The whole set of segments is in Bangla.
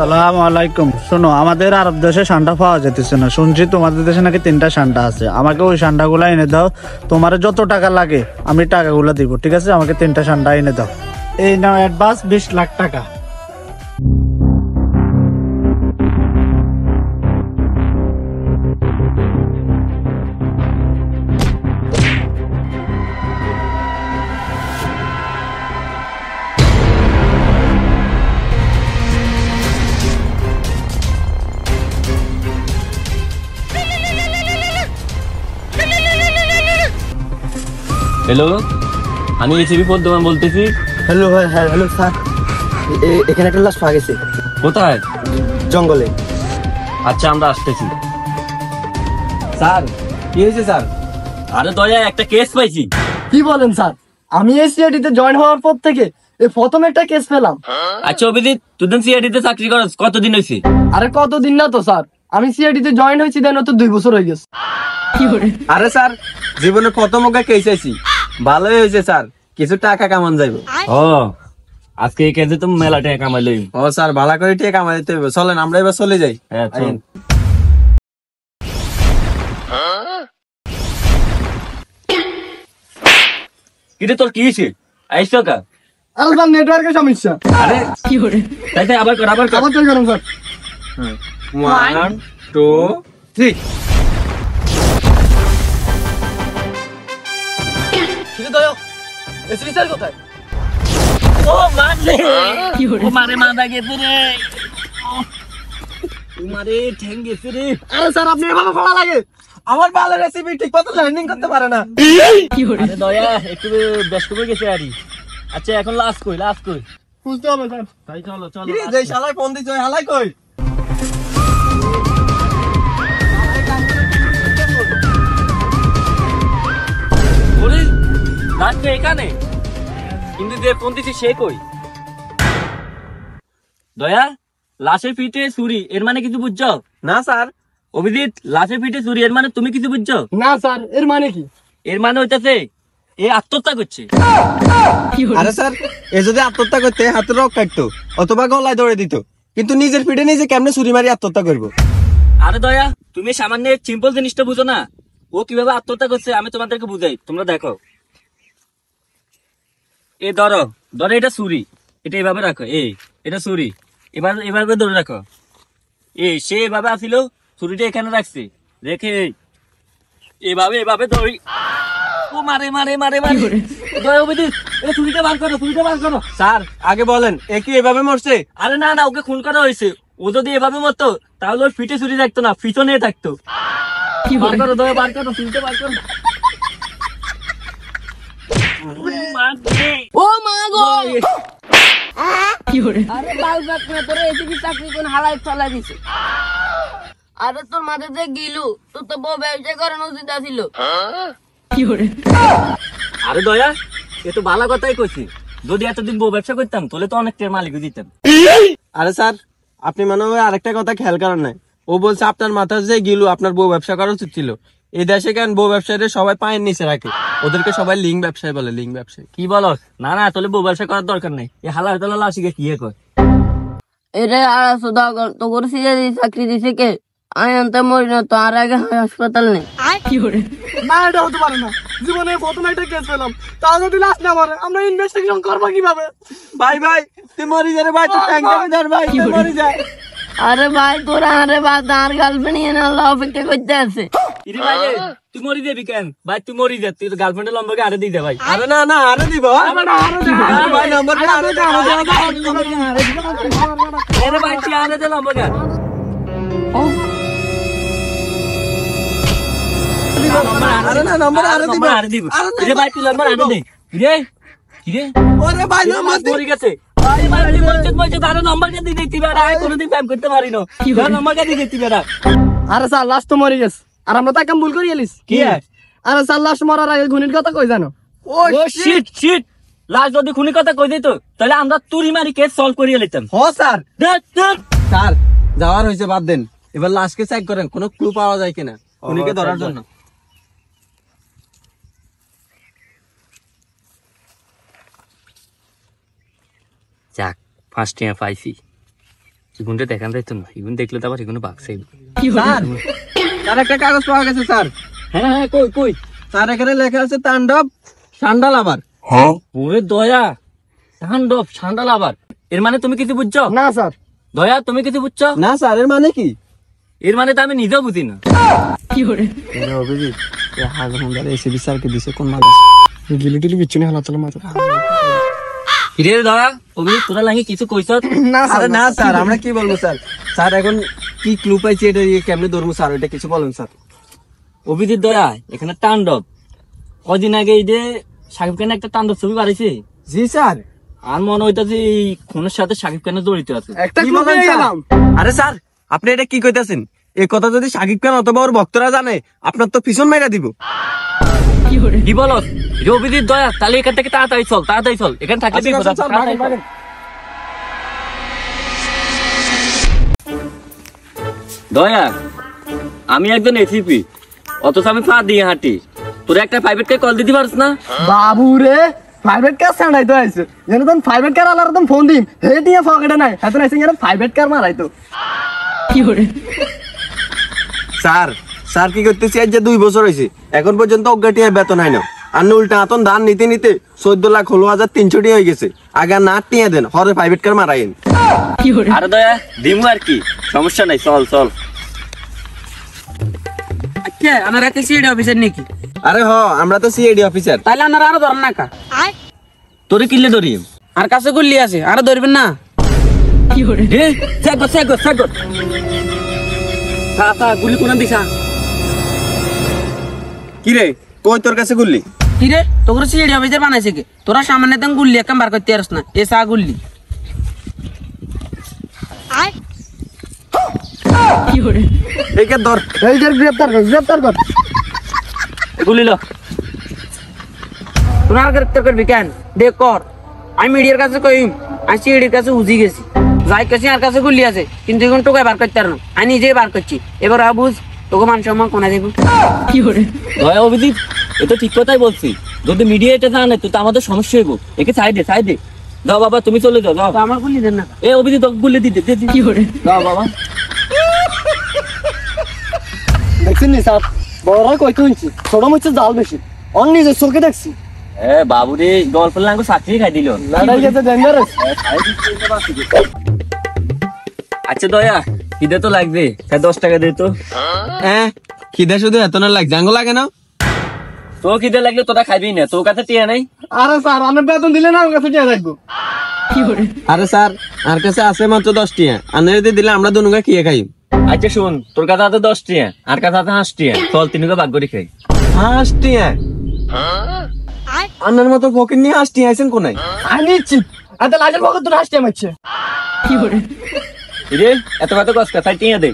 আসসালামু আলাইকুম। শোনো, আমাদের আরব দেশে সান্ডা পাওয়া যেতেছে না, শুনছি তোমাদের দেশে নাকি 3টা সান্ডা আছে। আমাকে ওই সান্ডাগুলো এনে দাও। তোমার যত টাকা লাগে আমি টাকাগুলো দিব, ঠিক আছে? আমাকে 3টা সান্ডা এনে দাও। এই নাও অ্যাডভান্স 20 লাখ টাকা। হ্যালো, আমি এসিবি পদ্মমান বলতেছি। হ্যালো ভাই। হ্যালো স্যার, এখানে একটা লাশ পাওয়া গেছে। কোথায়? জঙ্গলে। আচ্ছা, আমরা আসতেছি। স্যার, কি হয়েছে স্যার? আরে দয়া, একটা কেস পাইছি। কি বলেন স্যার? আমি এই সিআইডিতে জয়েন হওয়ার পর থেকে এই প্রথম একটা কেস পেলাম। আচ্ছা অভিজিৎ, তুই সিআইডিতে চাকরি করছ কতদিন হয়েছে? আরে কতদিন না তো স্যার, আমি সিআইডিতে জয়েন হয়েছি দেন তো 2 বছর হয়ে গেছে। আরে স্যার, জীবনে প্রথম ওকে কেস আইছি, ভালোই হয়েছে স্যার, কিছু টাকা কামান যাইবো। ও, আজকে এই কেসে তুমি মেলা টাকা কামাইলই। ও স্যার, ভালো করে টাকা কামাই দিতে হবে। চলেন আমরা এবার চলে যাই। হ্যাঁ, চল। কিরে তোর কি হয়েছে? আইসো কা? আরে স্যার, নেটওয়ার্কের সমস্যা। আরে কি করে? তাই আবার কর। আবার ট্রাই করুন স্যার। 1 2 3। ঠিক দয়া, এসপি স্যার কোথায়? ও মারে, কি করে? ও মারে, মাথা গেছে রে। ও মারে, ঠ্যাং গেছে রে। আরে স্যার, আপনি এভাবে পড়া লাগে? আমার ভালো রেসিপি ঠিক মতো ল্যান্ডিং করতে পারে না। আরে দয়া, একটু ব্যস্ত হয়ে গেছে আরই। আচ্ছা, এখন লাস্ট কই? বুঝতে হবে স্যার। তাই চলো। যে শালায় ফোন দিছ, হালাই কই? ওরে, লাস্ট এখানে। কিন্তু যে ফোন দিছি সে কই? দয়া, লাশের পিঠে ছুরি, এর মানে কিছু বুঝছো? না স্যার। অভিজিৎ, লাশের পিঠে ছুরি, এর মানে তুমি কিছু বুঝছো? না স্যার, এর মানে কি? এর মানে হইতাছে এ আত্মহত্যা করছে। আরে স্যার, এ যদি আত্মহত্যা করতে হাতের রক কাটতো অথবা গলায় দৌড়ে দিত, কিন্তু নিজের পিঠে নিজে কেমনে ছুরি মারি আত্মহত্যা করবো? আরে দয়া, তুমি সামান্য সিম্পল জিনিসটা বুঝো না। ও কিভাবে আত্মহত্যা করছে আমি তোমাদেরকে বুঝাই, তোমরা দেখো। এ ধরো, এটা ছুরি, এটা এভাবে রাখো। এটা ছুরি, এভাবে ধরে রাখো। সে এভাবে আসিল, ছুরিটা এখানে রাখছে, রেখে এভাবে ধরি। ও মারে। দয়া, অভিজিৎ, এই ছুরিটা বার করো। স্যার, আগে বলেন, এ কি এভাবে মরছে? আরে না, ওকে খুন করা হয়েছে। ও যদি এভাবে মরতো তাহলে ওর পিঠে ছুরি থাকতো না, পিছনে থাকতো। বার করো দয়া, ছুরিটা বার করো। ও মা গো, আরে বাল বাক না, তোর এসবি চাকরি কোন হালাই ফেলা দিছে? আরে তোর মাথাতে গিলু, তোর তো বউ ব্যবসা করানো উচিত ছিল। আরে দয়া, এ তো ভালো কথাই কইছি। যদি এতদিন বউ ব্যবসা করতাম তাহলে তো অনেকটার মালিক দিতাম। আরে স্যার, আপনি মনে হয় আরেকটা কথা খেয়াল করেন নাই। ও বলছে আপনার মাথা যে গিলু, আপনার বউ ব্যবসা করা উচিত ছিল। এই দেশে কেন বউ ব্যবসায়ীরা সবাই পায়ের নিচে রাখে, ওদেরকে সবাই লিঙ্ক ব্যবসায়ী বলে, লিঙ্ক ব্যবসায়ী। কি বলো? না, তাহলে বউ ব্যবসা করার দরকার নেই। এই হালার তালা লাশিকে কি কয়? এরে আর সুদা তো করে চাকরি দিছে কে? আমি আনতে মরি না তো, আর আগে হাসপাতাল নেই। না, এটা হতে পারে না। জীবনে প্রথম একটা কেস পেলাম, তা যদি লাশ না মারে আমরা ইনভেস্টিগেশন করবো কিভাবে? ভাই তুই মরি যা রে ভাই, তুই ট্যাঙ্ক যাবি ধর ভাই, তুই মরি যা। আরে ভাই, তোরা আরে বা তার গার্লফ্রেন্ড নিয়ে না অপেক্ষা করতে আছে। ইরে ভাই, তুই মরি যাবি কেন? ভাই তুই মরি যা, তুই গার্লফ্রেন্ডের নম্বরকে আরে দিয়ে দে ভাই। আরে না, আরে দিব। আরে ভাই, নম্বরটা আরে দে, আরে ভাই, তুই আরে দে নম্বরটা। আরে না, নম্বর আরে দিব। আরে দিব। ইরে ভাই, তুই নম্বর আরে দে। কিরে ওরে ভাই, নম্বর মরি গেছে। আরে ভাই, তুই মরছিস, আরে নম্বরটা দিয়ে দিতে পারে। আমি কোনোদিন প্রেম করতে পারি না, নম্বরটা দিয়ে দিতে পারে। আরে স্যার, লাশ তো মরে গেছে, আর আমরা তো কাম ভুল করে গেলিস। কি? আরে স্যার, লাশ মরার আগে খুনির কথা কই জানো? ও শিট, লাস্ট যদি খুনি কথা কই দিত তাহলে আমরা তুরি মারি কেস সলভ করিয়ে নিতাম। হ স্যার। স্যার, যাওয়ার হয়েছে, বাদ দেন। এবার লাশকে চেক করেন, কোনো ক্লু পাওয়া যায় কিনা খুনিকে ধরার জন্য। যাক, ফার্স্ট টাইম পাইছি। ইগুনটা দেখান যাইতো না, ইগুন দেখলে তো আবার ইগুনো বাঘছে। স্যার স্যার একটা কাগজ পাওয়া গেছে স্যার। হ্যাঁ হ্যাঁ, কই কই? স্যার এখানে লেখা আছে তাণ্ডব সান্ডাল আবার। ওরে দয়া, তাণ্ডব সান্ডাল আবার, এর মানে তুমি কিছু বুঝছো? না স্যার। দয়া তুমি কিছু বুঝছো? না স্যার এর মানে কি? এর মানে তো আমি নিজেও বুঝি না। অভিজিৎ এসিবি স্যারকে দিছে কোন মাদাস গিলি টিলি বিচ্ছুনি হালা চলো মাথা। কিরে দয়া, অভিজিৎ তোরা লাগে কিছু কইছ? না স্যার, আরে না স্যার, আমরা কি বলবো স্যার? স্যার এখন কি ক্লু পাইছি এটা কেমনে ধরবো স্যার, ওইটা কিছু বলুন স্যার। অভিজিৎ দয়া, এখানে তাণ্ডব, কদিন আগে এই যে সাকিব খানের একটা তাণ্ডব ছবি বাড়িছে, জি স্যার। আর মনে হইতাছে এই খুনের সাথে সাকিব খানের জড়িত আছে। একটা কি ক্লু বলেন পেয়ে স্যার? গেলাম। আরে স্যার আপনি এটা কি কইতাছেন? এই কথা যদি সাকিব খান অথবা ওর ভক্তরা জানে, আপনার তো পিছন মাইরা দিব। কি বলো রে অভিজিৎ দয়া? তাহলে এখান থেকে তাড়াতাড়ি চল, তাড়াতাড়ি চল, এখানে থাকলে বিপদ আছে, তাড়াতাড়ি চল। দয়া, আমি একজন এসিপি, অথচ আমি পা দিয়ে হাঁটি, তোরা একটা প্রাইভেট কে কল দিতে পারছ না? বাবু রে, প্রাইভেট কার সান্ডাই তো আইছে। যেন তখন প্রাইভেট কার আলার তখন ফোন দিম, হে টিয়া পকেটে নাই, এত আইছে যেন প্রাইভেট কার মারাই তো। স্যার স্যার কি করতেছি, আজ যে 2 বছর হয়েছে এখন পর্যন্ত অজ্ঞাটিয়া বেতন হয় না। আর উল্টা আতন ধান নিতে নিতে 14,16,300 হয়ে গেছে। আগে না টিয়া দেন, হরে প্রাইভেট কার মারাইন। আরে দয়া দিমু আর কি, সমস্যা নাই, চল চল। আচ্ছা আমার একটা সিডি অফিসার নাকি? আরে হ, আমরা তো সিআইডি অফিসার। তাহলে আপনারা আরো ধরেন না কা? তোরে কিনলে ধরি আর কাছে গুল্লি আছে, আরো ধরবেন না? রে, চেক কর। গুলি কোন দিশা? কি রে, কই তোর কাছে গুল্লি? কি রে তোর সিডি অফিসার বানাইছে কি? তোরা সামান্য তেন গুল্লি একদম বার করতে পারছ না, এ সা গুল্লি। এইকে ধর। এই যে গ্রেফতার কর, গ্রেফতার কর। গুলি লো। তোরা আর গ্রেফতার করবি কেন? দেখ কর, আমি মিডিয়ার কাছে কইম আমি সিডির কাছে উজি গেছি, যাই কাছে আর কাছে গুল্লি আছে, কিন্তু এখন টোকাই বার করতে পারো না, আমি নিজেই বার করছি। এবার বুঝ তোকে মান সম্মান কোনা দেব। দয়া অভিজিৎ, এ তো ঠিক কথাই বলছি, যদি মিডিয়া এটা জানে তো আমাদের সমস্যা হইব। একে সাইডে দাও বাবা, তুমি চলে যাও, যাও। তো আমার গুল্লি দেন না। এ অভিজিৎ তোকে গুলি দিতে দাও বাবা। দেখছেন নি স্যার, বড়রা কই তুইছি, ছোট মুচ্ছে জাল বেশি, অন নিজের চোখে দেখছি। এ বাবু রে, গল্প লাঙ্গো চাকরি খাই দিল। লড়াই গেছে ডেঞ্জারাস। আচ্ছা দয়া, খিদে তো লাগবে, 10 টাকা দে তো। হ্যাঁ, খিদে শুধু এত না লাগে, জাঙ্গো লাগে না? তো খিদে লাগলে তোরা খাইবি না, তোর কাছে টিয়া নাই? আরে স্যার, অনেক বেতন দিলে না, ওর কাছে টিয়া রাখবো। আরে স্যার আর কাছে আছে মাত্র 10 টিয়া, আনের দিয়ে দিলে আমরা দুনুকা খেয়ে খাই। আচ্ছা শুন, তোর কাছে আছে 10 টিয়া, আর কাছে আছে 5 টিয়া, চল তিনকে ভাগ করে খাই। 5 টিয়া? আন্নার মতো পকেট নিয়ে 5 টিয়া আইছেন কোনায়? আমি নিচ্ছি, এত লাজের পকেট তো হাসতে মারছে। রে এত কত কষ্ট, তাই টিয়া দে।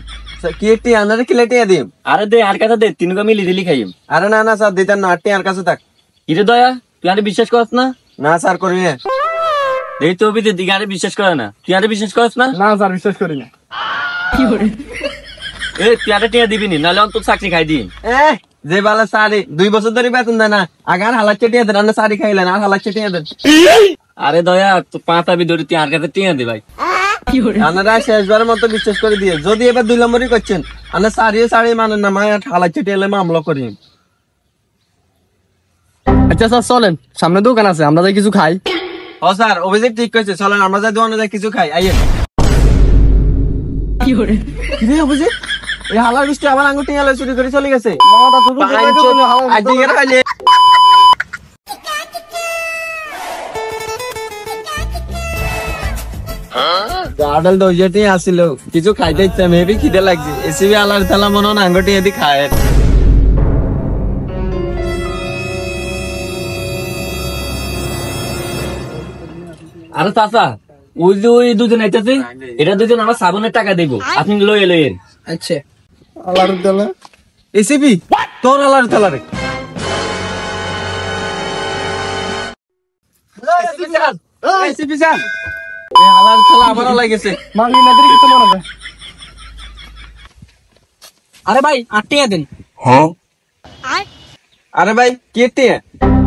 কি টিয়া আনারে কিলে টিয়া দিম? আরে দে, আর কাছে দে, তিনকে মিলি দিলি খাইম। আরে না না স্যার, দিতেন না, 8 টিয়া আর কাছে থাক। কিরে দয়া, তুই আরে বিশ্বাস করছ না? না স্যার করি না। এই তো অভিজিৎ দিকে আরে বিশ্বাস করে না, তুই আরে বিশ্বাস করছ না? না স্যার, বিশ্বাস করি না। এ তুই আরে টিয়া দিবি নি, নাহলে অন্তত চাকরি খাই দিন। যে বালা সারি 2 বছর ধরে বেতন দেয় না, আগে আর হালাচ্চে টিয়া দেন, আর সারি খাইলেন আর হালাচ্চে টিয়া দেন। আরে দয়া, তো পাঁচাবি ধরে তুই আর কাছে টিয়া দে ভাই। আপনারা শেষবারের মতো বিশ্বাস করে দিয়ে, যদি এবার 2 নম্বরই করছেন, আমরা সারি মানেন না, মায়ের হালাচ্চে টিয়া এলে মামলা করি। আচ্ছা স্যার চলেন, সামনে দোকান আছে, আমরা যাই কিছু খাই। ও স্যার, অভিযোগ ঠিক কইছে, চলেন আমরা যাই দোকানে যাই কিছু খাই। আইয়েন। কি রে অভিযোগ, এই হালার বৃষ্টি আবার আঙ্গুর টিয়া চুরি করে চলে গেছে। গার্ডেল দইজেটি আসিল, কিছু খাইতে ইচ্ছা, মেবি খিদে লাগছে। এসিবি আলার থালা মনে হয় আঙ্গুর টিয়া দি খায়। আরে চাচা, ওই যে ওই দুজন আইতাছে, এটা দুজন আমার সাবনের টাকা দিব, আপনি লয়ে লইয়েন। আচ্ছা আল্লাহর দেলা। এসিবি তোর আলার থালা রে। এসিবি স্যার, এই হালার থালা আমারও লাগেছে। মাঙ্গি না দিলে কিছু মনে হয়। আরে ভাই 8 টাকা দেন। আরে ভাই কে টিয়া?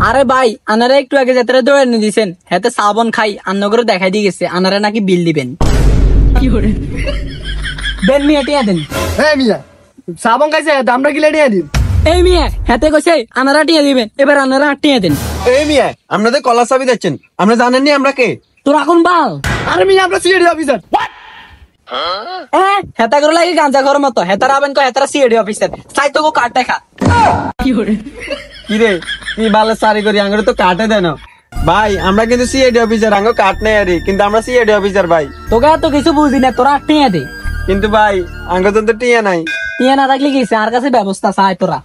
আরে ভাই আনারা একটু আগে যাত্রা দৌড়ে নিয়ে দিয়েছেন, হেতে সাবন খাই আন্নগরে দেখাই দিয়ে গেছে, আনারা নাকি বিল দিবেন। দেন মিয়া টিয়া দেন। হ্যাঁ মিয়া সাবন খাইছে দামটা কি লেডিয়ে দিন। এই মিয়া হাতে কইছে আনারা টিয়া দিবেন, এবার আনারা টিয়া দেন। এই মিয়া আপনাদের কলা চাবি দিচ্ছেন, আমরা জানেননি আমরা কে? তোর এখন বাল আরে মিয়া আমরা সিআইডি অফিসার। হেতা করে লাগে গাঁজা ঘর মতো, হেতারা আবেন কো হেতারা সিআইডি অফিসার, চাই তো কাট দেখা। কি রে কি ভালো সারি করি আঙ্গুরে তো কাটে দেন ভাই, আমরা কিন্তু সিআইডি অফিসার, আঙ্গো কাট নেই আরে, কিন্তু আমরা সিআইডি অফিসার ভাই। তোকে তো কিছু বুঝি না, তোরা টিয়া দে। কিন্তু ভাই আঙ্গো তো টিয়া নাই। টিয়া না থাকলে কি আর কাছে ব্যবস্থা চাই তোরা।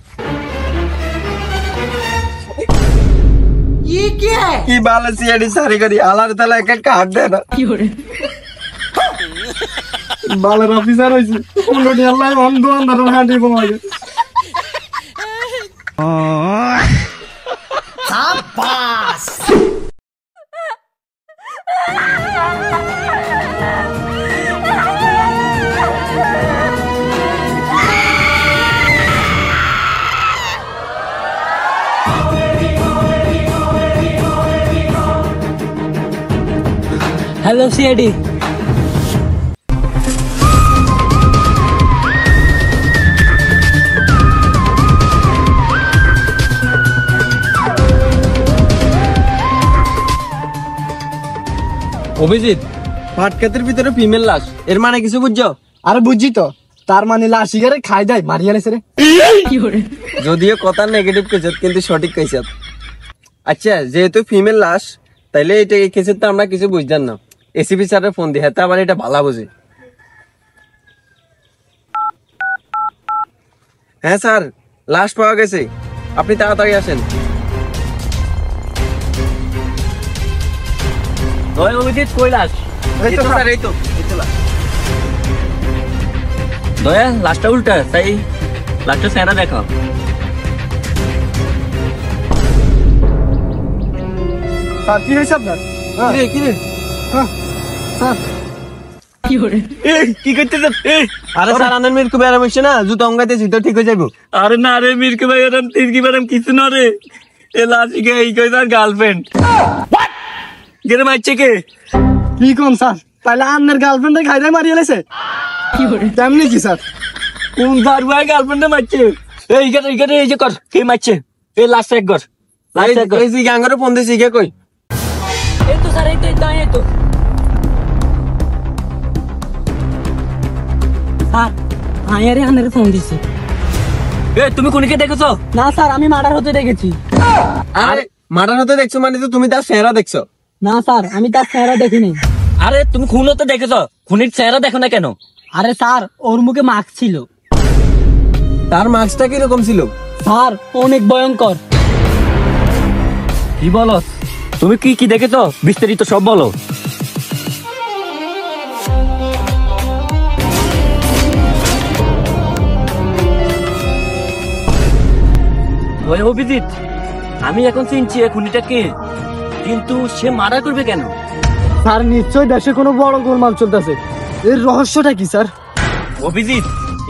কি ভালো সিআইডি সারি করি আলার তালা একটা কাট দেয় না। বালের অফিসার হইছে কোনটি আল্লাহ অন্ধ আন্ধার হাঁটি বমাগে। Hello CID. অভিজিৎ পাটকাতের ভিতরে ফিমেল লাশ, এর মানে কিছু বুঝছো? আরে বুঝছি তো, তার মানে লাশ শিকারে খাই দেয় মারিয়া লেছে রে। যদিও কথা নেগেটিভ কেছে কিন্তু সঠিক কেছে। আচ্ছা যেহেতু ফিমেল লাশ তাইলে এটা এই কেসের তো আমরা কিছু বুঝতাম না, এসিপি স্যারের ফোন দিয়ে, আবার এটা ভালো বুঝে। হ্যাঁ স্যার লাশ পাওয়া গেছে, আপনি তাড়াতাড়ি আসেন। ওই অভিজিৎ কৈলাস, এই তো স্যার, এই তো দয়া লাস্টটা উল্টা, তাই লাস্টটা স্যারা দেখো। স্যার কি হয়েছে আপনার? কি রে স্যার কি করতেছ? আরে স্যার আনন্দ মিরকু বেড়াম হচ্ছে না, জুতো অঙ্গাইতেছি তো ঠিক হয়ে যাবো। আরে না রে মিরকে ভাই, এরম তিরকি বেরম কিছু না রে, এ লাশিকে এই কই তার গার্লফ্রেন্ড। গেরে মারছে কে? কি কোন স্যার? তাহলে আন্নার গার্লফ্রেন্ডে খাই দেয় মারিয়া লেছে? তেমনি কি স্যার? কোন দার ভাই গার্লফ্রেন্ডে মারছে? এই গেরে এই যে কর, কে মারছে? এই লাশ এক কর, লাশ এক কর। এই যে গাঙ্গারে ফোন দিছি কে কই? এই তো স্যার, এই তো এই তো স্যার, আয়ারে আনারে ফোন দিছি। এ তুমি কোনকে দেখেছো? না স্যার, আমি মার্ডার হতে দেখেছি। আরে মার্ডার হতে দেখছো মানে তো তুমি তার চেহারা দেখছো? না স্যার, আমি তার চেহারা দেখিনি। আরে তুমি খুন হতে দেখেছো, খুনির চেহারা দেখো না কেন? আরে স্যার, ওর মুখে মাস্ক ছিল। তার মার্কসটা কিরকম ছিল? স্যার অনেক ভয়ঙ্কর। কি বলো? তুমি কি কি দেখেছো বিস্তারিত সব বলো। ওই অভিজিৎ, আমি এখন চিনছি এ খুনিটা কে, কিন্তু সে মারা করবে কেন? স্যার নিশ্চয় দেশে কোনো বড় গোলমাল চলতেছে, এর রহস্যটা কি স্যার? অভিজিৎ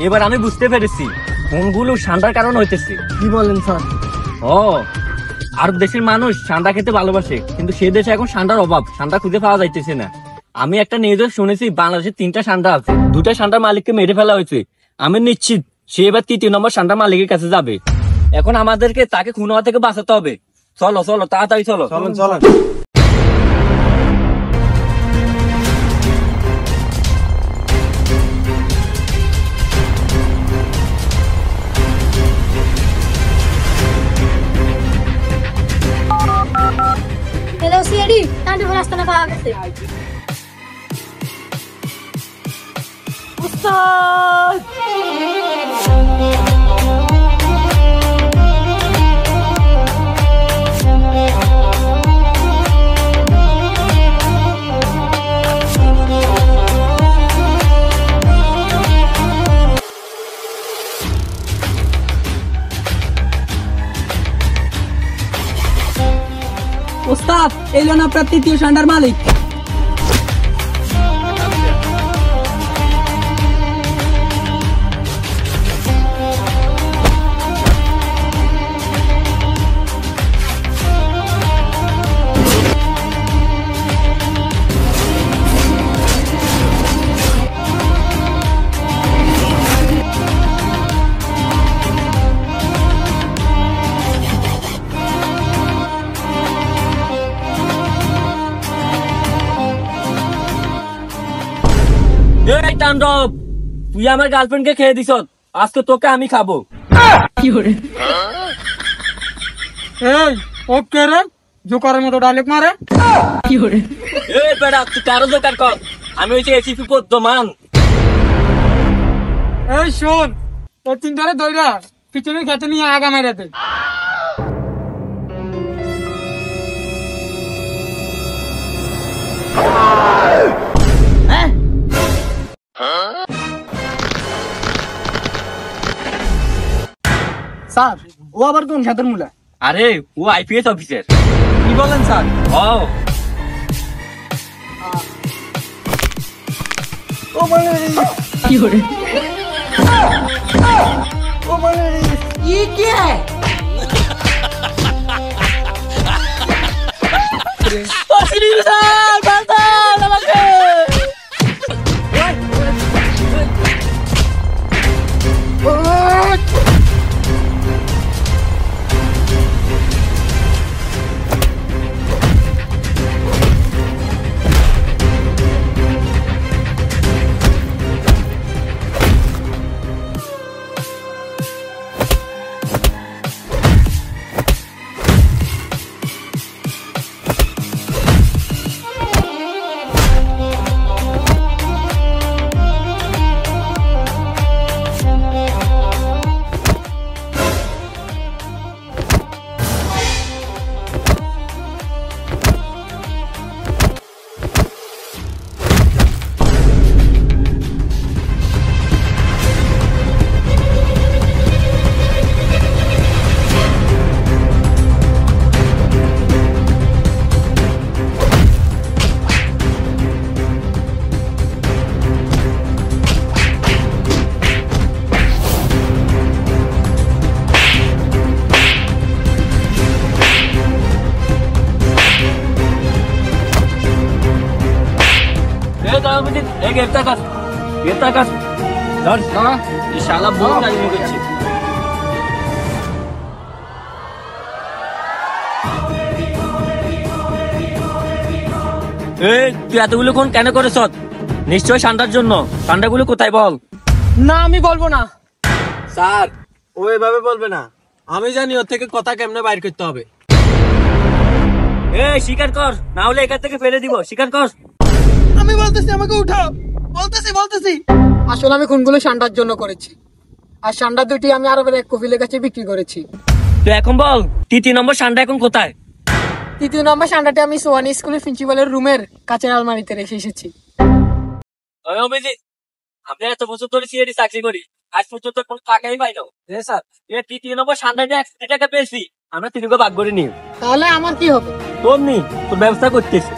এবার আমি বুঝতে পেরেছি কোনগুলো ঠান্ডার কারণ হইতেছে। কি বলেন স্যার? ও, আরব দেশের মানুষ ঠান্ডা খেতে ভালোবাসে, কিন্তু সে দেশে এখন ঠান্ডার অভাব, ঠান্ডা খুঁজে পাওয়া যাইতেছে না। আমি একটা নিউজে শুনেছি বাংলাদেশে 3টা ঠান্ডা আছে, 2টা ঠান্ডার মালিককে মেরে ফেলা হয়েছে। আমি নিশ্চিত সে এবার 3 নম্বর ঠান্ডার মালিকের কাছে যাবে। এখন আমাদেরকে তাকে খুন হওয়া থেকে বাঁচাতে হবে। চলো চলো তাড়াতাড়ি চলো। চলেন চলেন। হ্যালো সিআইডি, টান্ডি ফোন আসতে না পাওয়া গেছে। ওস্তাদ, এলেন আপনার 3য় ঠান্ডার মালিক। তাণ্ডব, তুই আমার গার্লফ্রেন্ডকে খেয়ে দিস, আজকে তোকে আমি খাবো। এই ওকে রে জোকারের মতো ডায়লগ মারে। এ বেটা, তুই কারো দোকান কর, আমি হয়েছে এসিপি পদ্মমান। এই শোন, তোর তিনটারে দইরা পিছনের খেতে নিয়ে আগা মেরাতে। স্যার ও আবার কোন খেতের মূলা? আরে ও আইপিএস অফিসার। কি বলেন স্যার? ও ও মানে ও মানে গ্রেফতার কর, গ্রেফতার কর। ধর, এই শালা বহু রাজনীতি করছে। এই তুই এতগুলো কোন কেন করেছ? নিশ্চয় ঠান্ডার জন্য। ঠান্ডাগুলো কোথায় বল? না আমি বলবো না। স্যার ও এভাবে বলবে না, আমি জানি ওর থেকে কথা কেমনে বাইর করতে হবে। এই স্বীকার কর, না হলে এখান থেকে ফেলে দিব। স্বীকার কর। আমি বলতেছি আমাকে উঠাও, বলতেছি আসলে আমি কোনগুলো সান্ডার জন্য করেছি, আর সান্ডা দুটি আমি আরবের এক কফিলের কাছে বিক্রি করেছি। তুই এখন বল, তৃতীয় নম্বর সান্ডা এখন কোথায়? তৃতীয় নম্বর সান্ডাটি আমি সোয়ানি স্কুলের প্রিন্সিপালের রুমের কাছের আলমারিতে রেখে এসেছি। ওই অভিজিৎ, আমরা এত বছর ধরে সিআইডি চাকরি করি, আজ পর্যন্ত কোনো টাকাই পাই না। স্যার, এই তৃতীয় নম্বর সান্ডা নিয়ে 1 টাকা পেয়েছি, আমরা তিনকে ভাগ করে নিই। তাহলে আমার কি হবে? তোর নি, তোর ব্যবস্থা করতেছি।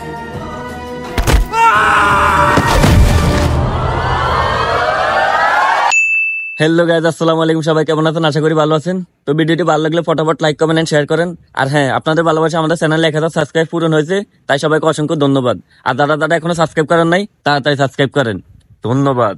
হ্যালো গাইজ, আসসালামু আলাইকুম। সবাই কেমন আছেন? আশা করি ভালো আছেন। তো ভিডিওটি ভালো লাগলে ফটাফট লাইক, কমেন্ট এন্ড শেয়ার করেন। আর হ্যাঁ, আপনাদের ভালোবাসা আমাদের চ্যানেলে 1000 সাবস্ক্রাইব পূরণ হয়েছে, তাই সবাইকে অসংখ্য ধন্যবাদ। আর যারা এখনো সাবস্ক্রাইব করেন নাই, তাড়াতাড়ি সাবস্ক্রাইব করেন। ধন্যবাদ।